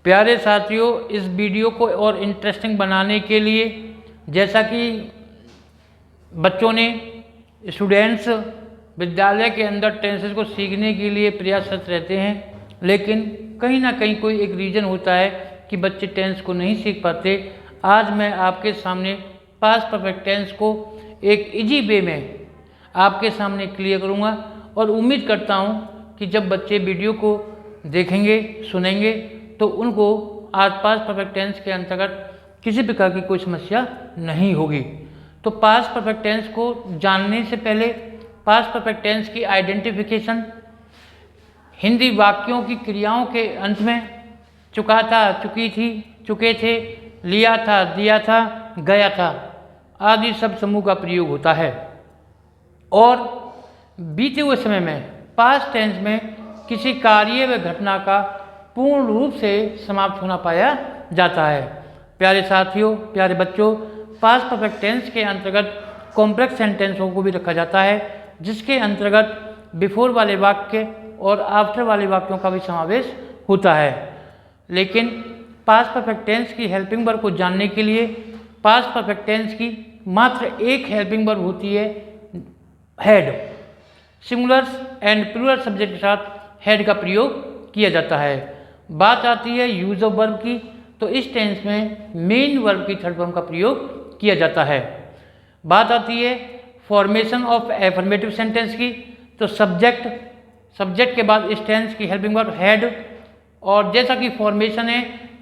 प्यारे साथियों, इस वीडियो को और इंटरेस्टिंग बनाने के लिए, जैसा कि बच्चों ने, स्टूडेंट्स विद्यालय के अंदर टेंसेस को सीखने के लिए प्रयासरत रहते हैं, लेकिन कहीं ना कहीं कोई एक रीज़न होता है कि बच्चे टेंस को नहीं सीख पाते। आज मैं आपके सामने पास्ट परफेक्ट टेंस को एक इजी वे में आपके सामने क्लियर करूँगा और उम्मीद करता हूँ कि जब बच्चे वीडियो को देखेंगे, सुनेंगे, तो उनको आज पास्ट परफेक्ट टेंस के अंतर्गत किसी प्रकार की कोई समस्या नहीं होगी। तो पास्ट परफेक्ट टेंस को जानने से पहले पास्ट परफेक्ट टेंस की आइडेंटिफिकेशन, हिंदी वाक्यों की क्रियाओं के अंत में चुका था, चुकी थी, चुके थे, लिया था, दिया था, गया था आदि सब समूह का प्रयोग होता है। और बीते हुए समय में पास्ट टेंस में किसी कार्य व घटना का पूर्ण रूप से समाप्त होना पाया जाता है। प्यारे साथियों, प्यारे बच्चों, पास्ट परफेक्ट टेंस के अंतर्गत कॉम्प्लेक्स सेंटेंसों को भी रखा जाता है, जिसके अंतर्गत बिफोर वाले वाक्य और आफ्टर वाले वाक्यों का भी समावेश होता है। लेकिन पास्ट परफेक्ट टेंस की हेल्पिंग वर्ब को जानने के लिए पास्ट परफेक्ट टेंस की मात्र एक हेल्पिंग वर्ब होती है, had. Singulars and plural subject के साथ हैड का प्रयोग किया जाता है। बात आती है यूज ऑफ वर्ब की, तो इस टेंस में मेन वर्ब की थर्ड फॉर्म का प्रयोग किया जाता है। बात आती है फॉर्मेशन ऑफ एफर्मेटिव सेंटेंस की, तो सब्जेक्ट के बाद इस टेंस की हेल्पिंग वर्ब हैड, और जैसा कि फॉर्मेशन है,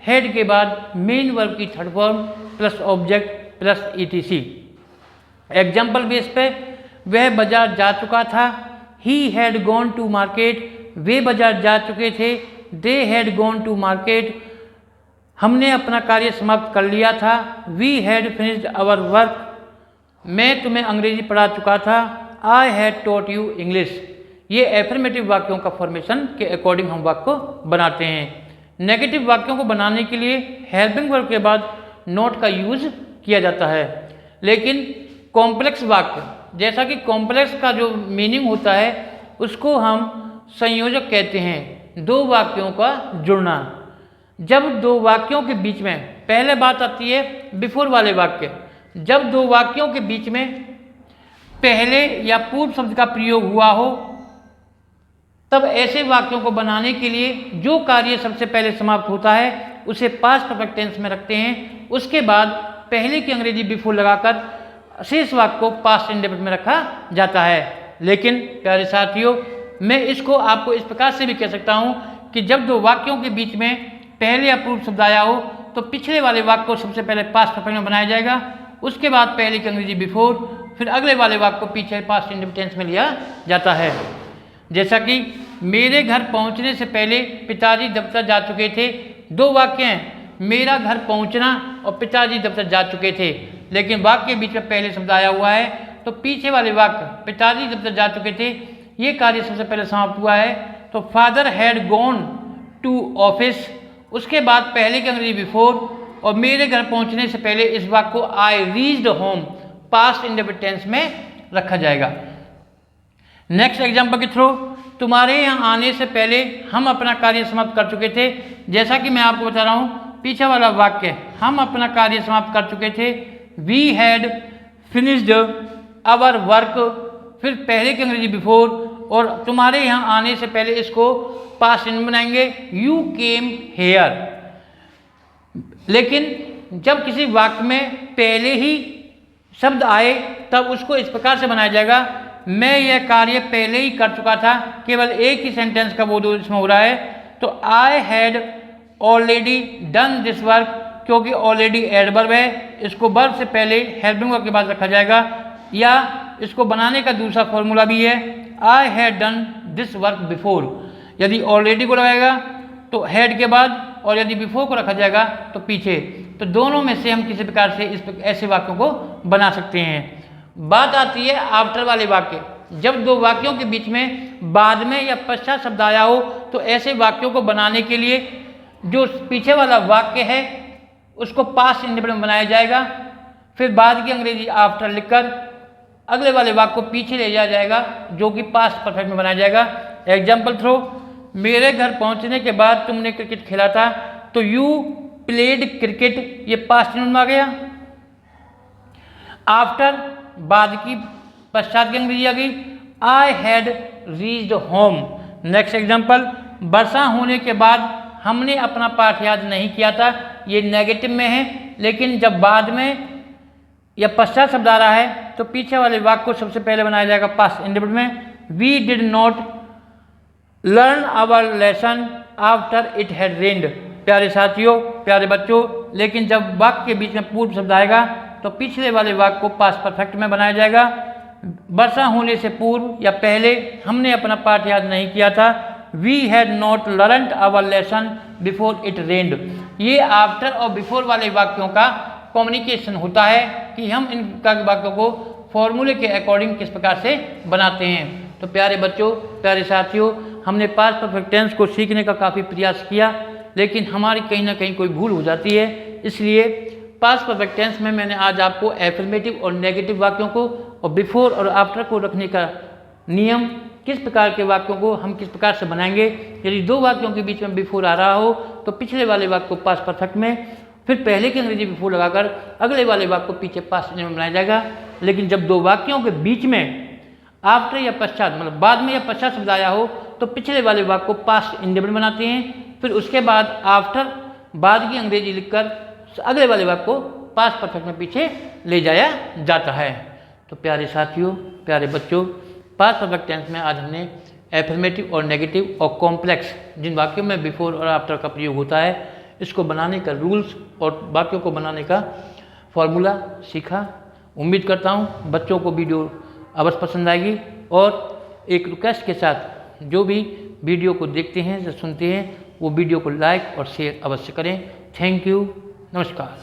हैड के बाद मेन वर्ब की third form plus object plus etc. Example base पे, वह बाजार जा चुका था, he had gone to market, वे बाजार जा चुके थे, they had gone to market, हमने अपना कार्य समाप्त कर लिया था, we had finished our work, मैं तुम्हें अंग्रेजी पढ़ा चुका था, I had taught you English. ये एफर्मेटिव वाक्यों का फॉर्मेशन के अकॉर्डिंग हम वाक्य को बनाते हैं। नेगेटिव वाक्यों को बनाने के लिए हेल्पिंग वर्ब के बाद नॉट का यूज किया जाता है। लेकिन कॉम्प्लेक्स वाक्य, जैसा कि कॉम्प्लेक्स का जो मीनिंग होता है उसको हम संयोजक कहते हैं, दो वाक्यों का जुड़ना। जब दो वाक्यों के बीच में, पहले बात आती है बिफोर वाले वाक्य, जब दो वाक्यों के बीच में पहले या पूर्व शब्द का प्रयोग हुआ हो, तब ऐसे वाक्यों को बनाने के लिए जो कार्य सबसे पहले समाप्त होता है उसे पास्ट परफेक्ट टेंस में रखते हैं। उसके बाद पहले की अंग्रेजी बिफोर लगाकर शेष वाक्य को पास्ट इंडेफिनिट में रखा जाता है। लेकिन प्यारे साथियों, मैं इसको आपको इस प्रकार से भी कह सकता हूं कि जब दो वाक्यों के बीच में पहले या पूर्व शब्द आया हो, तो पिछले वाले वाक्य को सबसे पहले पास्ट परफेक्ट में बनाया जाएगा, उसके बाद पहले की अंग्रेजी बिफोर, फिर अगले वाले वाक्य को पीछे पास्ट इंडेफिनिट टेंस में लिया जाता है। जैसा कि मेरे घर पहुंचने से पहले पिताजी दफ्तर जा चुके थे, दो वाक्य हैं, मेरा घर पहुंचना और पिताजी दफ्तर जा चुके थे, लेकिन वाक्य के बीच में पहले शब्द आया हुआ है, तो पीछे वाले वाक्य पिताजी दफ्तर जा चुके थे, ये कार्य सबसे पहले समाप्त हुआ है। तो father had gone to office, उसके बाद पहले की अंग्रेजी बिफोर, और मेरे घर पहुंचने से पहले इस वाक्य को I reached home past indefinite tense में रखा जाएगा। नेक्स्ट एग्जाम्पल के थ्रू, तुम्हारे यहाँ आने से पहले हम अपना कार्य समाप्त कर चुके थे। जैसा कि मैं आपको बता रहा हूँ, पीछे वाला वाक्य हम अपना कार्य समाप्त कर चुके थे, we had finished our work, फिर पहले की अंग्रेजी बिफोर, और तुम्हारे यहाँ आने से पहले इसको पास्ट इंडेफिनिट बनाएंगे, यू केम हेयर। लेकिन जब किसी वाक्य में पहले ही शब्द आए तब उसको इस प्रकार से बनाया जाएगा, मैं यह कार्य पहले ही कर चुका था, केवल एक ही सेंटेंस का बोध इसमें हो रहा है, तो I had already done this work, क्योंकि ऑलरेडी एडवर्ब है, इसको वर्ब से पहले हेल्पिंग वर्ब के बाद रखा जाएगा। या इसको बनाने का दूसरा फॉर्मूला भी है, I had done this work before. यदि ऑलरेडी को लगाएगा तो हैड के बाद, और यदि बिफोर को रखा जाएगा तो पीछे, तो दोनों में से हम किसी प्रकार से ऐसे वाक्यों को बना सकते हैं। बात आती है आफ्टर वाले वाक्य, जब दो वाक्यों के बीच में बाद में या पश्चात शब्द आया हो, तो ऐसे वाक्यों को बनाने के लिए जो पीछे वाला वाक्य है उसको पास्ट इंडेफिनिट में बनाया जाएगा, फिर बाद की अंग्रेजी आफ्टर लिखकर अगले वाले वाक्य को पीछे ले जाया जाएगा, जो कि पास्ट परफेक्ट में बनाया जाएगा। एग्जाम्पल थ्रू, मेरे घर पहुंचने के बाद तुमने क्रिकेट खेला था, तो यू प्लेड क्रिकेट, ये पास्ट टेंस में आ गया। आफ्टर बाद की पश्चात की अंग्रेजी आ गई, I had reached home. Next example, वर्षा होने के बाद हमने अपना पाठ याद नहीं किया था, ये नेगेटिव में है, लेकिन जब बाद में या पश्चात शब्द आ रहा है तो पीछे वाले वाक्य को सबसे पहले बनाया जाएगा पास्ट इंडेफिनिट में। We did not learn our lesson after it had rained. प्यारे साथियों, प्यारे बच्चों, लेकिन जब वाक्य के बीच में पूर्व शब्द आएगा तो पिछले वाले वाक्य को पास्ट परफेक्ट में बनाया जाएगा। वर्षा होने से पूर्व या पहले हमने अपना पाठ याद नहीं किया था। We had not learned our lesson before it rained. ये आफ्टर और बिफोर वाले वाक्यों का कम्युनिकेशन होता है कि हम इन वाक्यों को फॉर्मूले के अकॉर्डिंग किस प्रकार से बनाते हैं। तो प्यारे बच्चों, प्यारे साथियों, हमने पास्ट परफेक्ट टेंस को सीखने का काफ़ी प्रयास किया, लेकिन हमारी कहीं ना कहीं कोई भूल हो जाती है। इसलिए पास्ट परफेक्ट टेंस में मैंने आज आपको एफर्मेटिव और नेगेटिव वाक्यों को और बिफोर और आफ्टर को रखने का नियम, किस प्रकार के वाक्यों को हम किस प्रकार से बनाएंगे। यदि दो वाक्यों के बीच में बिफोर आ रहा हो तो पिछले वाले वाक्य को पास्ट परफेक्ट में, फिर पहले की अंग्रेजी बिफोर लगाकर अगले वाले वाक्य को पीछे पास्ट में बनाया जाएगा। लेकिन जब दो वाक्यों के बीच में आफ्टर या पश्चात, मतलब बाद में या पश्चात शब्द आया हो तो पिछले वाले वाक्य को पास्ट इंडेफिनिट बनाते हैं, फिर उसके बाद आफ्टर बाद की अंग्रेजी लिखकर अगले वाले वाक्य को पास्ट परफेक्ट में पीछे ले जाया जाता है। तो प्यारे साथियों, प्यारे बच्चों, पास्ट परफेक्ट टेंस में आज हमने एफर्मेटिव और नेगेटिव और कॉम्प्लेक्स जिन वाक्यों में बिफोर और आफ्टर का प्रयोग होता है, इसको बनाने का रूल्स और वाक्यों को बनाने का फॉर्मूला सीखा। उम्मीद करता हूँ बच्चों को वीडियो अवश्य पसंद आएगी, और एक रिक्वेस्ट के साथ जो भी वीडियो को देखते हैं या सुनते हैं वो वीडियो को लाइक और शेयर अवश्य करें। थैंक यू, नमस्कार।